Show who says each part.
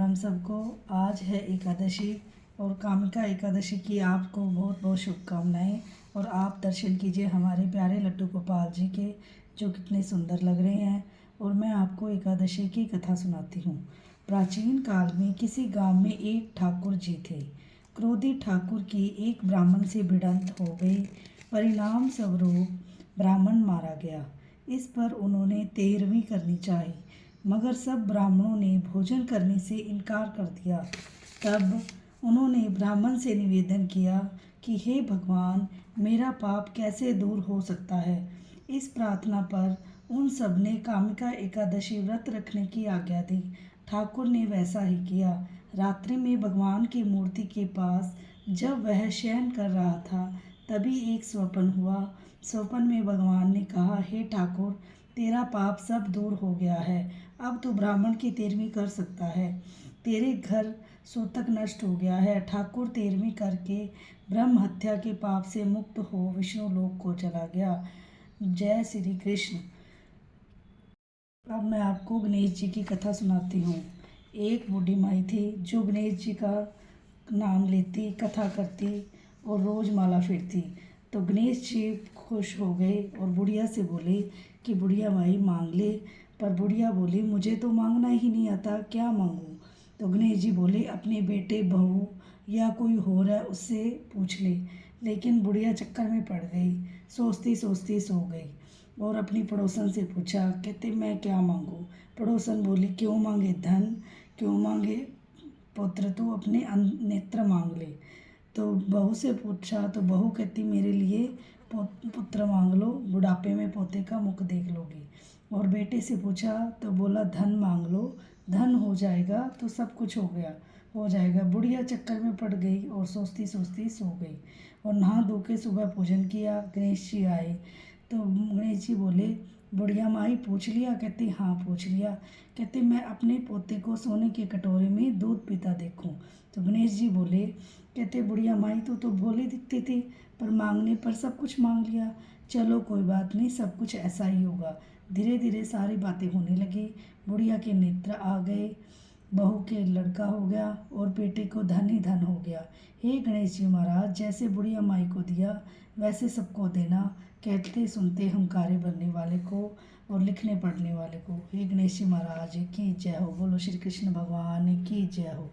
Speaker 1: राम सबको। आज है एकादशी और कामिका एकादशी की आपको बहुत बहुत शुभकामनाएं। और आप दर्शन कीजिए हमारे प्यारे लड्डू गोपाल जी के, जो कितने सुंदर लग रहे हैं। और मैं आपको एकादशी की कथा सुनाती हूँ। प्राचीन काल में किसी गांव में एक ठाकुर जी थे। क्रोधी ठाकुर की एक ब्राह्मण से भिड़ंत हो गई। परिणाम स्वरूप ब्राह्मण मारा गया। इस पर उन्होंने 13वीं करनी चाही, मगर सब ब्राह्मणों ने भोजन करने से इनकार कर दिया। तब उन्होंने ब्राह्मण से निवेदन किया कि हे भगवान, मेरा पाप कैसे दूर हो सकता है। इस प्रार्थना पर उन सब ने कामिका एकादशी व्रत रखने की आज्ञा दी। ठाकुर ने वैसा ही किया। रात्रि में भगवान की मूर्ति के पास जब वह शयन कर रहा था, तभी एक स्वप्न हुआ। स्वप्न में भगवान ने कहा, हे ठाकुर, तेरा पाप सब दूर हो गया है। अब तू ब्राह्मण की 13वीं कर सकता है। तेरे घर सूतक नष्ट हो गया है। ठाकुर 13वीं करके ब्रह्म हत्या के पाप से मुक्त हो विष्णु लोक को चला गया। जय श्री कृष्ण। अब मैं आपको गणेश जी की कथा सुनाती हूँ। एक बूढ़ी माई थी जो गणेश जी का नाम लेती, कथा करती और रोज़ माला फेरती। तो गणेश जी खुश हो गए और बुढ़िया से बोले कि बुढ़िया माई मांग ले। पर बुढ़िया बोली, मुझे तो मांगना ही नहीं आता, क्या मांगूं। तो गणेश जी बोले, अपने बेटे बहू या कोई हो रहा है उससे पूछ ले। लेकिन बुढ़िया चक्कर में पड़ गई, सोचती सोचती सो गई और अपनी पड़ोसन से पूछा, कहते मैं क्या मांगूं। पड़ोसन बोली, क्यों मांगे धन, क्यों मांगे पुत्र, तू अपने नेत्र मांग ले। तो बहू से पूछा तो बहू कहती, मेरे लिए पुत्र मांग लो, बुढ़ापे में पोते का मुख देख लोगी। और बेटे से पूछा तो बोला, धन मांग लो, धन हो जाएगा तो सब कुछ हो जाएगा। बुढ़िया चक्कर में पड़ गई और सोचती सोचती सो गई। और नहा धो के सुबह पूजन किया। गणेश जी आए तो गणेश जी बोले, बुढ़िया माई पूछ लिया। कहती हाँ पूछ लिया। कहते मैं अपने पोते को सोने के कटोरे में दूध पीता देखूं। तो गणेश जी बोले, कहते बुढ़िया माई तो भोली दिखती थी, पर मांगने पर सब कुछ मांग लिया। चलो कोई बात नहीं, सब कुछ ऐसा ही होगा। धीरे धीरे सारी बातें होने लगी। बुढ़िया के नेत्र आ गए, बहू के लड़का हो गया और बेटे को धन ही धन हो गया। हे गणेश जी महाराज, जैसे बुढ़िया माई को दिया वैसे सबको देना। कहते सुनते हंकारे भरने वाले को और लिखने पढ़ने वाले को। हे गणेश जी महाराज की जय हो। बोलो श्री कृष्ण भगवान की जय हो।